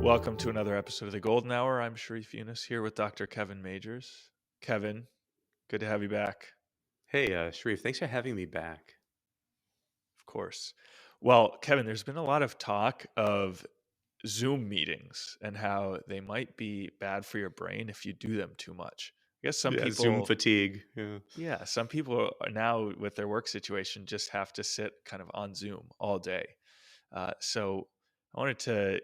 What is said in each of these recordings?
Welcome to another episode of the Golden Hour. I'm Sharif Yunus here with Dr. Kevin Majors. Kevin, good to have you back, Hey, Sharif, thanks for having me back. of course. Well, Kevin, there's been a lot of talk of Zoom meetings and how they might be bad for your brain if you do them too much. I guess some Yeah, Zoom people, fatigue. Yeah. yeah, some people are now with their work situation just have to sit kind of on Zoom all day. So I wanted to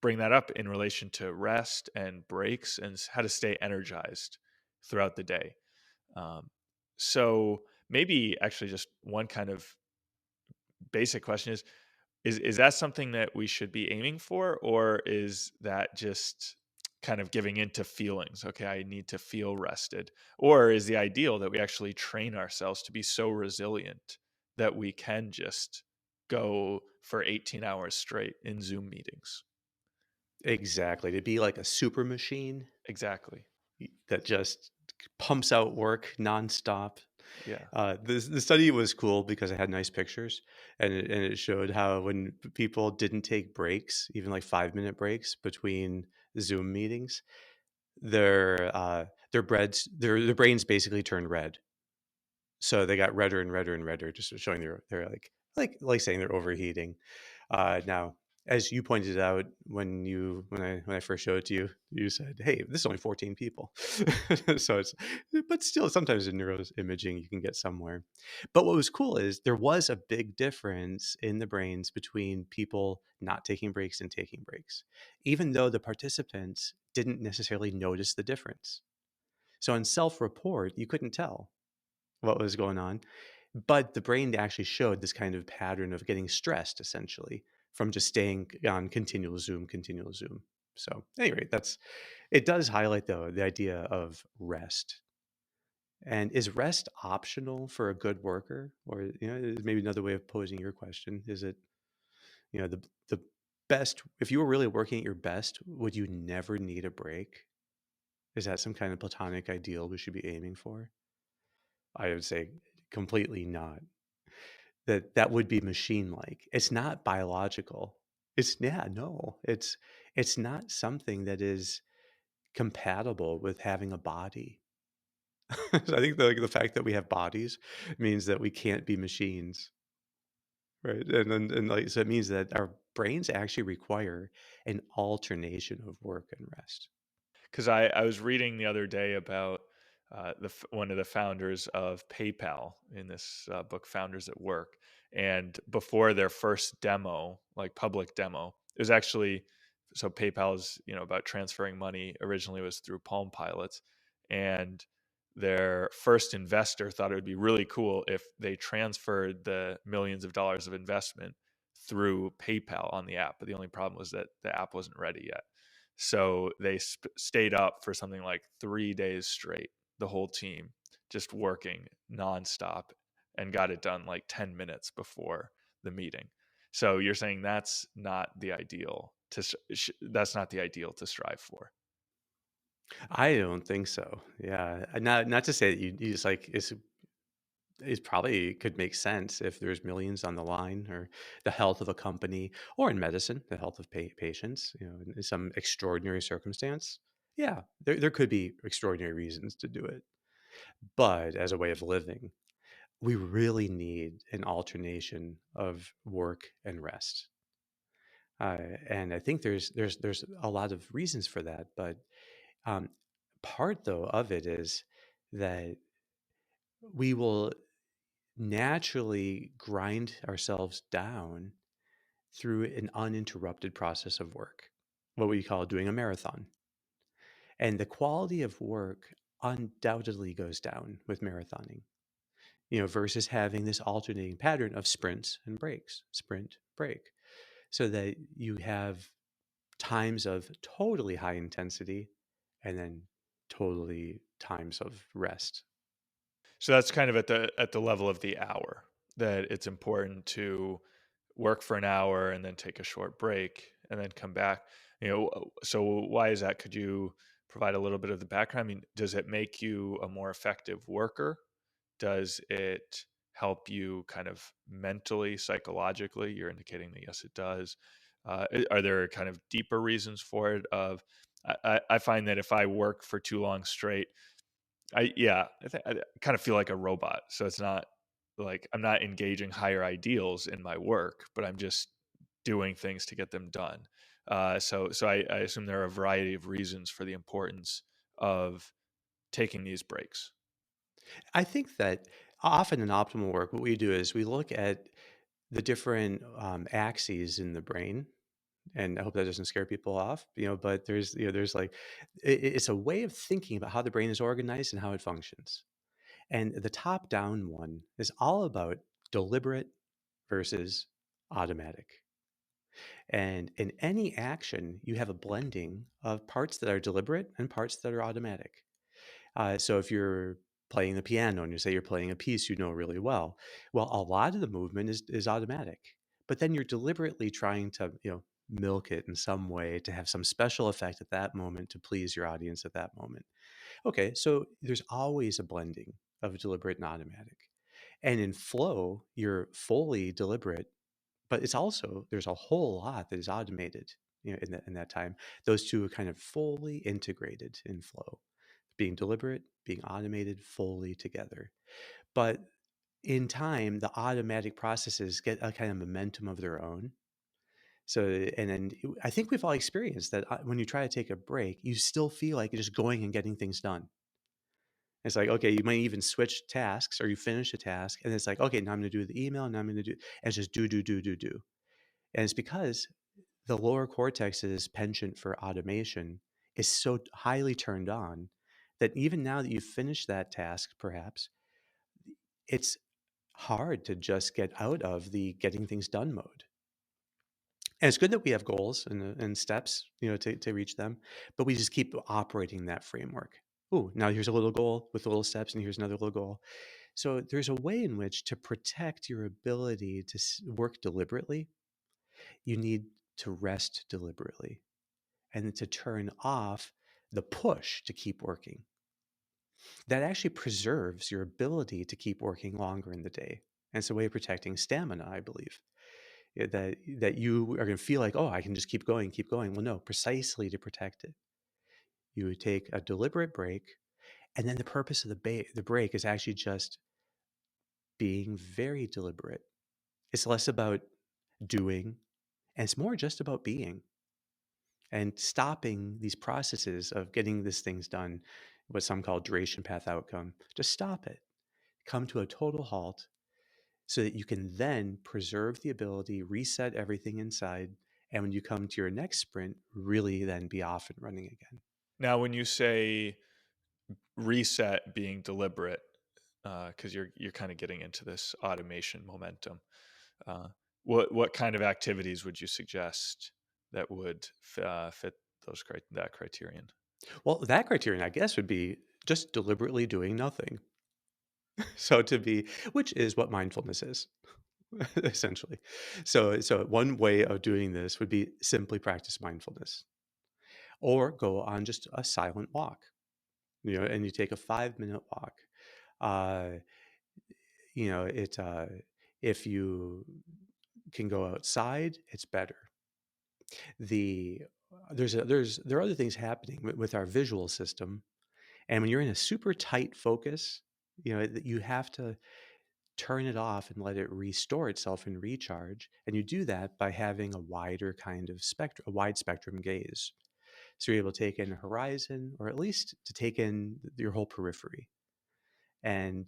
bring that up in relation to rest and breaks and how to stay energized throughout the day. Um, so maybe actually just one kind of basic question is that something that we should be aiming for, or is that just kind of giving into feelings? Okay, I need to feel rested. Or is the ideal that we actually train ourselves to be so resilient that we can just go for 18 hours straight in Zoom meetings? Exactly. To be like a super machine Exactly. that just pumps out work nonstop. Yeah. The study was cool because it had nice pictures, and it showed how when people didn't take breaks, even like 5-minute breaks between Zoom meetings, their brains basically turned red. So they got redder and redder and redder, just showing they're like saying they're overheating. Now, as you pointed out when I first showed it to you, you said, "Hey, this is only 14 people." So but still, sometimes in neuroimaging you can get somewhere. But what was cool is there was a big difference in the brains between people not taking breaks and taking breaks, even though the participants didn't necessarily notice the difference. So in self-report, you couldn't tell what was going on. But the brain actually showed this kind of pattern of getting stressed essentially from just staying on continual Zoom. So anyway, it does highlight though the idea of rest. And is rest optional for a good worker? Or is maybe another way of posing your question. Is it, the best if you were really working at your best, would you never need a break? Is that some kind of platonic ideal we should be aiming for? I would say completely not. That would be machine-like. It's not biological. No. It's not something that is compatible with having a body. So I think the fact that we have bodies means that we can't be machines, right? Like, so it means that our brains actually require an alternation of work and rest. Because I was reading the other day about one of the founders of PayPal in this book, Founders at Work. And before their first demo, like public demo, it was actually so PayPal is about transferring money. Originally, it was through Palm Pilots, and their first investor thought it would be really cool if they transferred the millions of dollars of investment through PayPal on the app. But the only problem was that the app wasn't ready yet. So they stayed up for something like 3 days straight, the whole team, just working nonstop, and got it done like 10 minutes before the meeting. So you're saying that's not the ideal to strive for. I don't think so. Yeah. Not to say that you just like it probably could make sense if there's millions on the line or the health of a company or in medicine, the health of patients, in some extraordinary circumstance. Yeah, there could be extraordinary reasons to do it. But as a way of living, we really need an alternation of work and rest. And I think there's a lot of reasons for that. But um, part though of it is that we will naturally grind ourselves down through an uninterrupted process of work, what we call doing a marathon. And the quality of work undoubtedly goes down with marathoning, versus having this alternating pattern of sprints and breaks, sprint, break, so that you have times of totally high intensity and then totally times of rest. So that's kind of at the level of the hour, that it's important to work for an hour and then take a short break and then come back. So why is that? Could you provide a little bit of the background? I mean, does it make you a more effective worker? Does it help you kind of mentally, psychologically? You're indicating that yes, it does. Are there kind of deeper reasons for it? I find that if I work for too long straight, I kind of feel like a robot. So it's not like I'm not engaging higher ideals in my work, but I'm just doing things to get them done. So I assume there are a variety of reasons for the importance of taking these breaks. I think that often in optimal work, what we do is we look at the different axes in the brain, and I hope that doesn't scare people off. But there's like it's a way of thinking about how the brain is organized and how it functions. And the top down one is all about deliberate versus automatic. And in any action, you have a blending of parts that are deliberate and parts that are automatic. So if you're playing the piano and you say you're playing a piece you know really well, a lot of the movement is automatic. But then you're deliberately trying to, milk it in some way to have some special effect at that moment to please your audience at that moment. Okay, so there's always a blending of deliberate and automatic. And in flow, you're fully deliberate, but it's also there's a whole lot that is automated, in that time. Those two are kind of fully integrated in flow, being deliberate, being automated fully together. But in time, the automatic processes get a kind of momentum of their own. So, and then I think we've all experienced that when you try to take a break, you still feel like you're just going and getting things done. It's like, okay, you might even switch tasks or you finish a task and it's like, okay, now I'm going to do the email and now I'm going to do, and it's just do, do, do, do, do. And it's because the lower cortex's penchant for automation is so highly turned on that even now that you've finished that task, perhaps, it's hard to just get out of the getting things done mode. And it's good that we have goals and steps, to reach them, but we just keep operating that framework. Oh, now here's a little goal with little steps, and here's another little goal. So there's a way in which to protect your ability to work deliberately, you need to rest deliberately and to turn off the push to keep working. That actually preserves your ability to keep working longer in the day. And it's a way of protecting stamina, I believe. That you are going to feel like, oh, I can just keep going, keep going. Well, no, precisely to protect it. You would take a deliberate break, and then the purpose of the break is actually just being very deliberate. It's less about doing, and it's more just about being and stopping these processes of getting these things done, what some call duration path outcome. Just stop it, come to a total halt so that you can then preserve the ability, reset everything inside. And when you come to your next sprint, really then be off and running again. Now, when you say reset being deliberate, because you're kind of getting into this automation momentum, uh, what kind of activities would you suggest that would fit that criterion? Well, that criterion, I guess, would be just deliberately doing nothing. So which is what mindfulness is, essentially. So one way of doing this would be simply practice mindfulness or go on just a silent walk, and you take a 5-minute walk. Uh, it if you can go outside, it's better. The there are other things happening with our visual system, and when you're in a super tight focus, you have to turn it off and let it restore itself and recharge. And you do that by having a wider kind of spectrum, a wide spectrum gaze. So you're able to take in a horizon, or at least to take in your whole periphery. And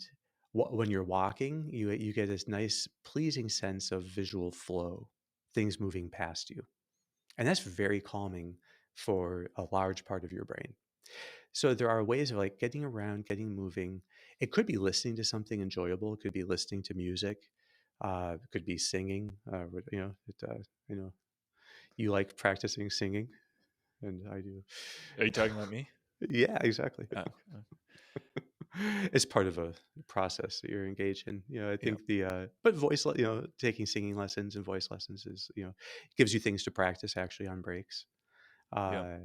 when you're walking, you get this nice, pleasing sense of visual flow, things moving past you, and that's very calming for a large part of your brain. So there are ways of like getting around, getting moving. It could be listening to something enjoyable. It could be listening to music. It could be singing. You like practicing singing, and I do. Are you talking about me? Yeah, exactly. Oh, okay. It's part of a process that you're engaged in. I Yeah, think but taking singing lessons and voice lessons is, gives you things to practice actually on breaks. yeah. Uh,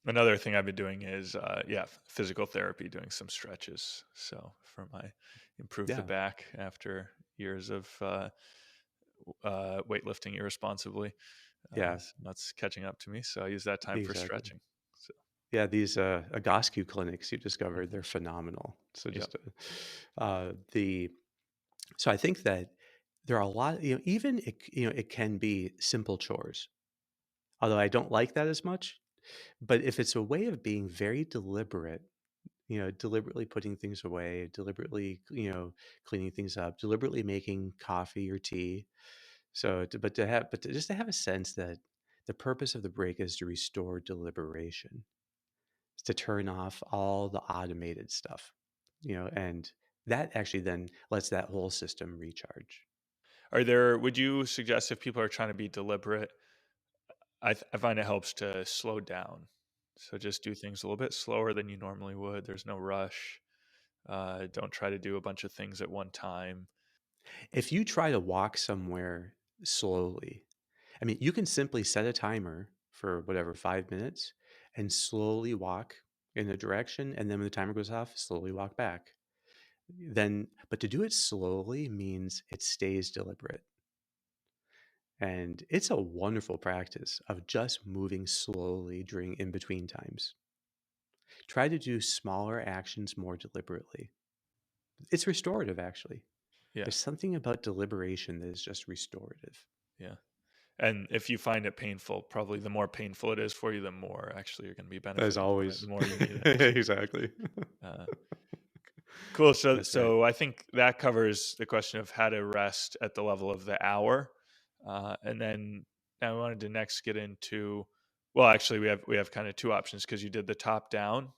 Another thing I've been doing is physical therapy, doing some stretches. So for my improve the yeah. back after years of weightlifting irresponsibly. Yeah, So that's catching up to me. So I use that time for exactly. stretching. So Yeah, these Egoscue clinics you discovered, mhm. they're phenomenal. So Yep. just the so I think that there are a lot, even it can be simple chores. Although I don't like that as much, but if it's a way of being very deliberate, deliberately putting things away, deliberately, cleaning things up, deliberately making coffee or tea. So, just to have a sense that the purpose of the break is to restore deliberation, to turn off all the automated stuff, and that actually then lets that whole system recharge. Would you suggest if people are trying to be deliberate, I find it helps to slow down. So just do things a little bit slower than you normally would. There's no rush. Don't try to do a bunch of things at one time. If you try to walk somewhere slowly, I mean, you can simply set a timer for whatever, 5 minutes and slowly walk in a direction. And then when the timer goes off, slowly walk back. But to do it slowly means it stays deliberate. And it's a wonderful practice of just moving slowly during in between times. Try to do smaller actions more deliberately. It's restorative, actually. Yeah, There's something about deliberation that is just restorative. yeah. And if you find it painful, probably the more painful it is for you, the more actually you're going to be As benefiting from it. The always. more you need it. So, Exactly. uh, cool. So, That's right. so I think that covers the question of how to rest at the level of the hour, and then I wanted to next get into. Well, actually, we have kind of two options because you did the top down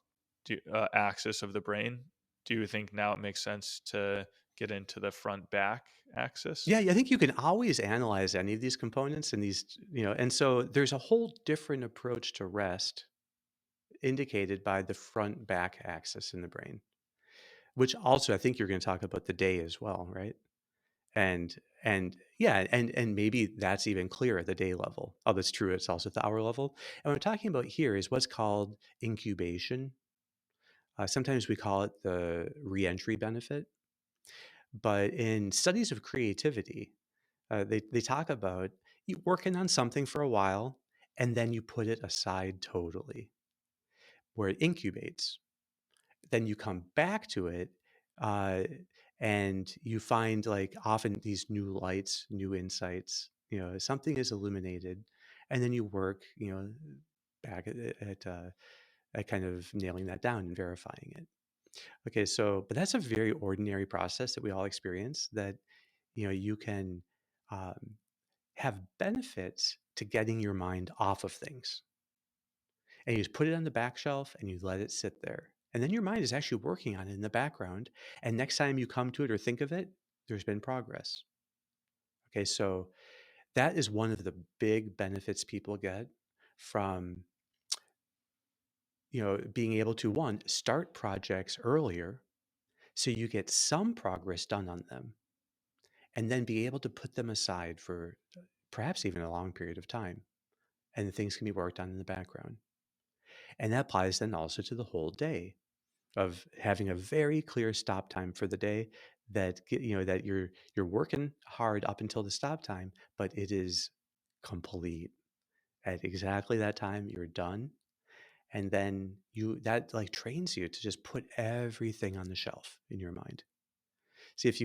axis of the brain. Do you think now it makes sense to get into the front back axis? Yeah, I think you can always analyze any of these components and and so there's a whole different approach to rest indicated by the front back axis in the brain, which also I think you're going to talk about the day as well, right? And yeah, and maybe that's even clearer at the day level. Oh, that's true. It's also at the hour level. And what we're talking about here is what's called incubation. Sometimes we call it the reentry benefit. But in studies of creativity, they talk about you working on something for a while and then you put it aside totally, where it incubates. Then you come back to it, uh, and you find like often these new lights, new insights. Something is illuminated, and then you work, back at kind of nailing that down and verifying it. Okay, so but that's a very ordinary process that we all experience. That you can um, have benefits to getting your mind off of things. And you just put it on the back shelf and you let it sit there. And then your mind is actually working on it in the background. And next time you come to it or think of it, there's been progress. Okay, so that is one of the big benefits people get from being able to one start projects earlier so you get some progress done on them and then be able to put them aside for perhaps even a long period of time and things can be worked on in the background. And that applies then also to the whole day of having a very clear stop time for the day that you're working hard up until the stop time, but it is complete at exactly that time you're done. And then you that like trains you to just put everything on the shelf in your mind. See if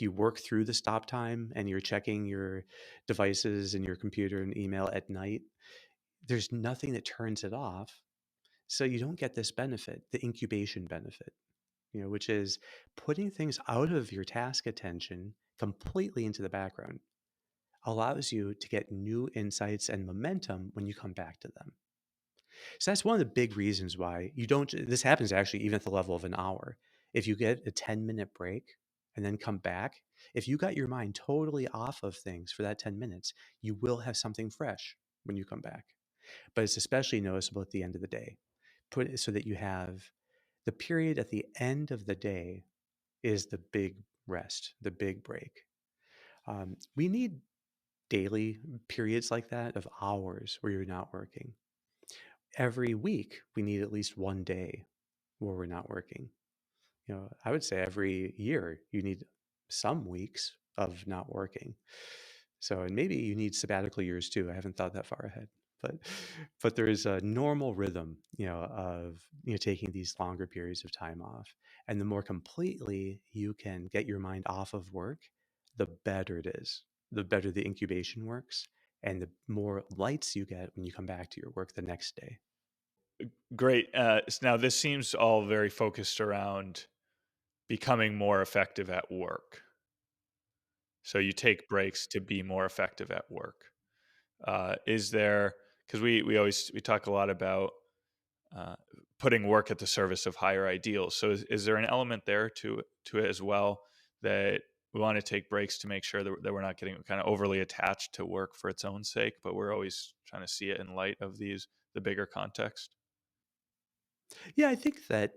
you work through the stop time and you're checking your devices and your computer and email at night, there's nothing that turns it off. So you don't get this benefit, the incubation benefit, which is putting things out of your task attention completely into the background allows you to get new insights and momentum when you come back to them. So that's one of the big reasons why you don't, this happens actually even at the level of an hour. If you get a 10-minute break and then come back, if you got your mind totally off of things for that 10 minutes, you will have something fresh when you come back. But it's especially noticeable at the end of the day. Put it so that you have the period at the end of the day is the big rest, the big break. We need daily periods like that of hours where you're not working. Every week, we need at least one day where we're not working. I would say every year you need some weeks of not working. So, and maybe you need sabbatical years too. I haven't thought that far ahead, but there is a normal rhythm, of taking these longer periods of time off, and the more completely you can get your mind off of work, the better it is. The better the incubation works, and the more lights you get when you come back to your work the next day. Great. Now, this seems all very focused around becoming more effective at work. So you take breaks to be more effective at work. Is there, because we talk a lot about uh, putting work at the service of higher ideals. So is there an element there to it as well, that we want to take breaks to make sure that we're not getting kind of overly attached to work for its own sake, but we're always trying to see it in light of the bigger context? Yeah, I think that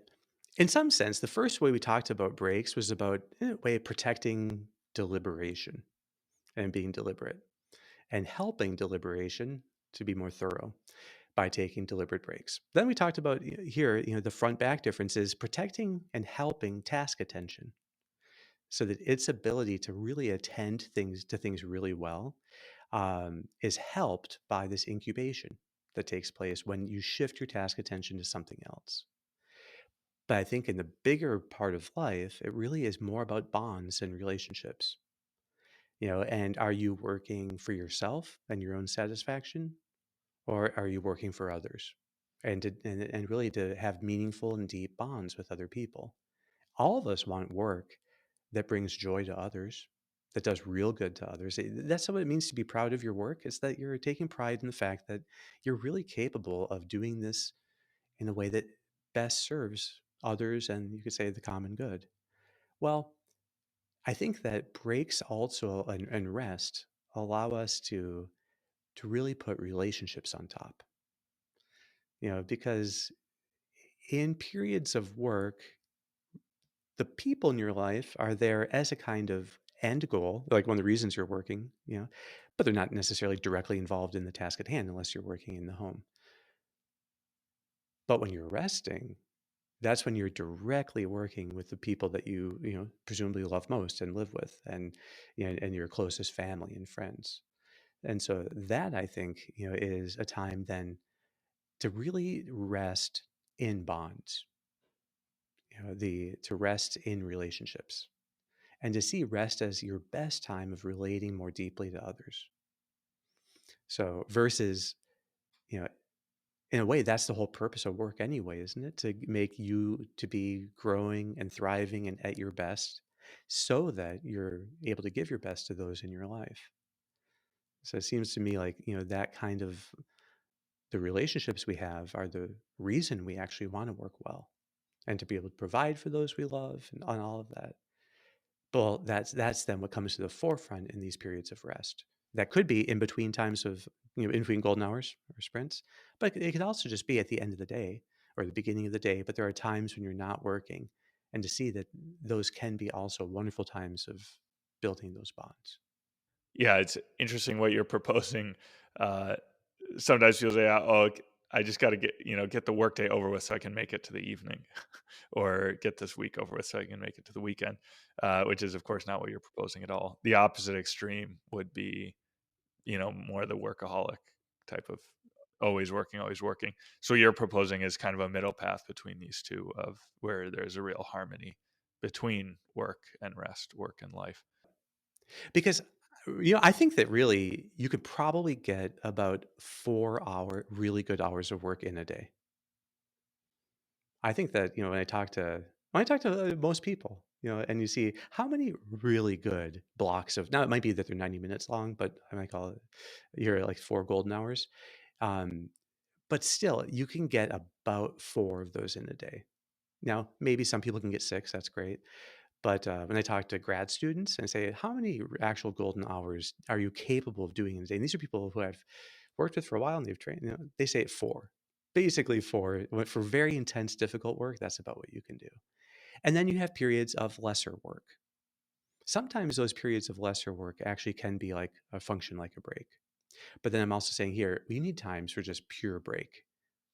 in some sense, the first way we talked about breaks was about, in a way, protecting deliberation and being deliberate and helping deliberation to be more thorough by taking deliberate breaks. Then we talked about here, the front back difference is protecting and helping task attention so that its ability to really attend things really well is helped by this incubation that takes place when you shift your task attention to something else. But I think in the bigger part of life, it really is more about bonds and relationships. And are you working for yourself and your own satisfaction, or are you working for others? And really to have meaningful and deep bonds with other people. All of us want work that brings joy to others, that does real good to others. That's what it means to be proud of your work, is that you're taking pride in the fact that you're really capable of doing this in a way that best serves others and you could say the common good. Well, I think that breaks also and rest allow us to really put relationships on top. Because in periods of work, the people in your life are there as a kind of end goal, like one of the reasons you're working, but they're not necessarily directly involved in the task at hand unless you're working in the home. But when you're resting, that's when you're directly working with the people that you presumably love most and live with, and your closest family and friends. And so that I think is a time then to really rest in bonds, the to rest in relationships, and to see rest as your best time of relating more deeply to others. So versus, you know, in a way, that's the whole purpose of work anyway, isn't it? To make you to be growing and thriving and at your best so that you're able to give your best to those in your life. So it seems to me like, that kind of the relationships we have are the reason we actually want to work well and to be able to provide for those we love and all of that. Well, that's then what comes to the forefront in these periods of rest. That could be in between times of, in between golden hours or sprints, but it could also just be at the end of the day or the beginning of the day. But there are times when you're not working, and to see that those can be also wonderful times of building those bonds. Yeah, it's interesting what you're proposing. Uh, Sometimes people say, "Oh, I just got to get the workday over with so I can make it to the evening, or get this week over with so I can make it to the weekend," which is, of course, not what you're proposing at all. The opposite extreme would be, more the workaholic type of always working, always working. So what you're proposing is kind of a middle path between these two, of where there's a real harmony between work and rest, work and life. Because I think that really you could probably get about 4 hour really good hours of work in a day. I think that, when I talk to most people, and you see how many really good blocks of now it might be that they're 90 minutes long, but I might call it you're like 4 golden hours. Um, but still, you can get about 4 of those in a day. Now, maybe some people can get 6, that's great. But when I talk to grad students and say, how many actual golden hours are you capable of doing in a day? And these are people who I've worked with for a while and they've trained, they say 4. Basically 4. For very intense, difficult work, that's about what you can do. And then you have periods of lesser work. Sometimes those periods of lesser work actually can be like a function like a break. But then I'm also saying here, we need times for just pure break,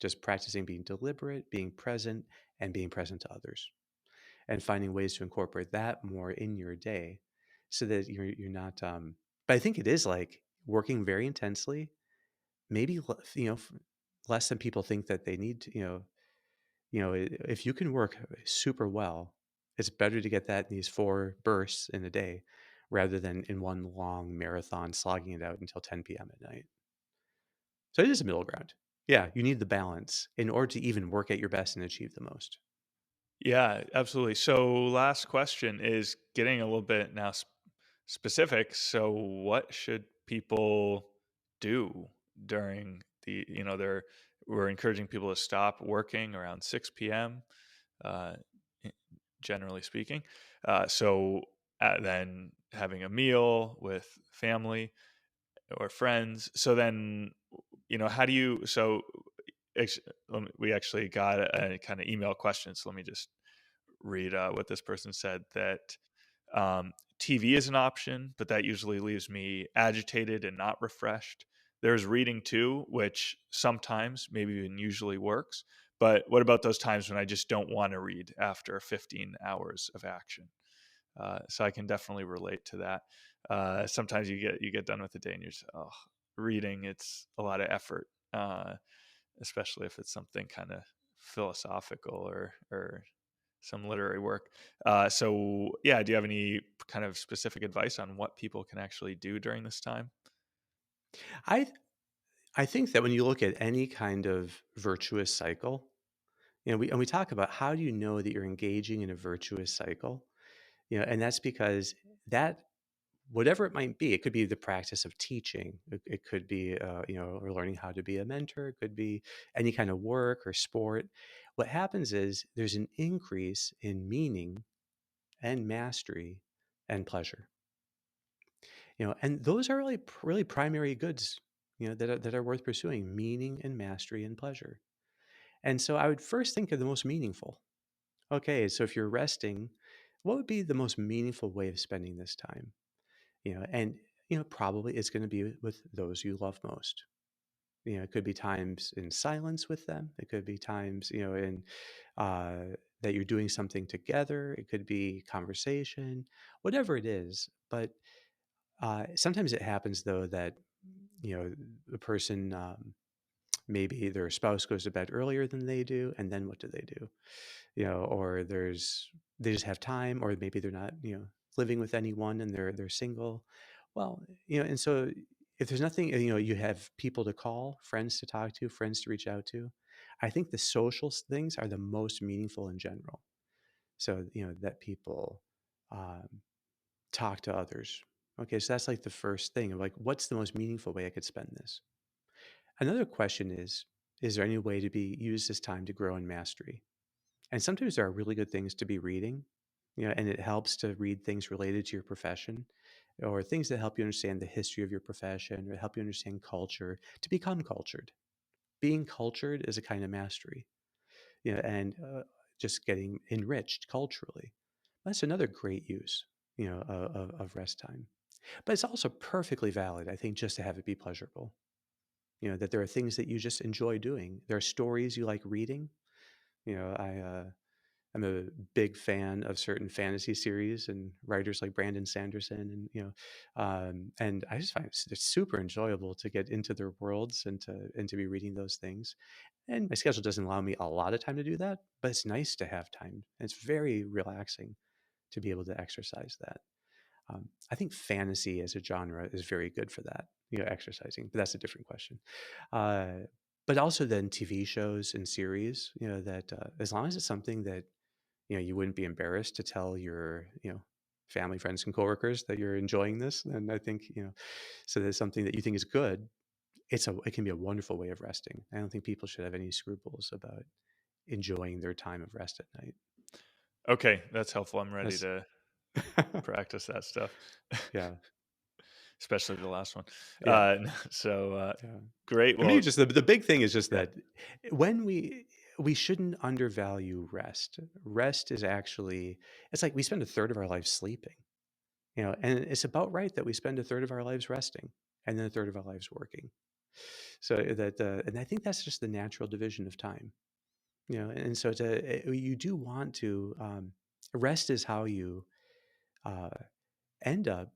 just practicing being deliberate, being present, and being present to others, and finding ways to incorporate that more in your day so that you're not. But I think it is like working very intensely, maybe less than people think that they need to. If you can work super well, it's better to get that in these 4 bursts in a day rather than in one long marathon slogging it out until 10 p.m. at night. So it is a middle ground. Yeah, you need the balance in order to even work at your best and achieve the most. Yeah, absolutely. So, last question is getting a little bit now specific. So, what should people do during they're we're encouraging people to stop working around 6 p.m. Uh, i- generally speaking. Then having a meal with family or friends. So then, how do you? So, we actually got a kind of email question. So let me just read what this person said that TV is an option, but that usually leaves me agitated and not refreshed. There's reading too, which sometimes, maybe even usually works. But what about those times when I just don't want to read after 15 hours of action? So I can definitely relate to that. Sometimes you get done with the day and you're just, oh, reading, it's a lot of effort, especially if it's something kind of philosophical or some literary work. So yeah, do you have any kind of specific advice on what people can actually do during this time? I I think that when you look at any kind of virtuous cycle, we talk about how do you know that you're engaging in a virtuous cycle? And that's because that whatever it might be, it could be the practice of teaching, it could be or learning how to be a mentor, it could be any kind of work or sport. What happens is there's an increase in meaning and mastery and pleasure. And those are really primary goods, that are worth pursuing: meaning and mastery and pleasure. And so I would first think of the most meaningful. Okay, so if you're resting, what would be the most meaningful way of spending this time? And probably it's going to be with those you love most. It could be times in silence with them. It could be times, in that you're doing something together. It could be conversation, whatever it is. But sometimes it happens though that the person, maybe their spouse goes to bed earlier than they do, and then what do? Or they just have time, or maybe they're not, living with anyone and they're single. Well, and so if there's nothing, you have people to call, friends to talk to, friends to reach out to. I think the social things are the most meaningful in general. So, that people um, talk to others. Okay, so that's like the first thing of like, what's the most meaningful way I could spend this? Another question is there any way to be use this time to grow in mastery? And sometimes there are really good things to be reading, and it helps to read things related to your profession or things that help you understand the history of your profession or help you understand culture to become cultured. Being cultured is a kind of mastery, and just getting enriched culturally. That's another great use, of rest time. But it's also perfectly valid, I think, just to have it be pleasurable. That there are things that you just enjoy doing. There are stories you like reading. I'm a big fan of certain fantasy series and writers like Brandon Sanderson, and I just find it's super enjoyable to get into their worlds and to be reading those things. And my schedule doesn't allow me a lot of time to do that, but it's nice to have time. And it's very relaxing to be able to exercise that. I think fantasy as a genre is very good for that, exercising, but that's a different question. Uh, but also then TV shows and series, that as long as it's something that you wouldn't be embarrassed to tell your, family, friends, and coworkers that you're enjoying this. And I think, so there's something that you think is good. It can be a wonderful way of resting. I don't think people should have any scruples about enjoying their time of rest at night. Okay, that's helpful. I'm ready That's, to practice that stuff, yeah, especially the last one. yeah, yeah. Great. For me, Well, just the big thing is just yeah. that when we shouldn't undervalue rest. Rest is actually, it's like we spend a third of our life sleeping. And it's about right that we spend a third of our lives resting and then a third of our lives working. So and I think that's just the natural division of time. And so you do want to, rest is how you uh, end up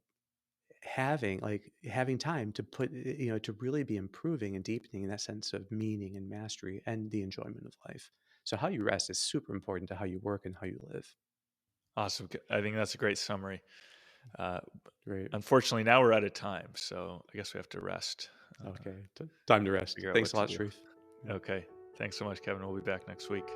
having time to put, to really be improving and deepening that sense of meaning and mastery and the enjoyment of life. So how you rest is super important to how you work and how you live. Awesome. I think that's a great summary. Uh, Great. Unfortunately, now we're out of time, so I guess we have to rest, Okay. Time to rest. figure out Thanks what a to lot, do. Sharif. Yeah. Okay. Thanks so much, Kevin. We'll be back next week.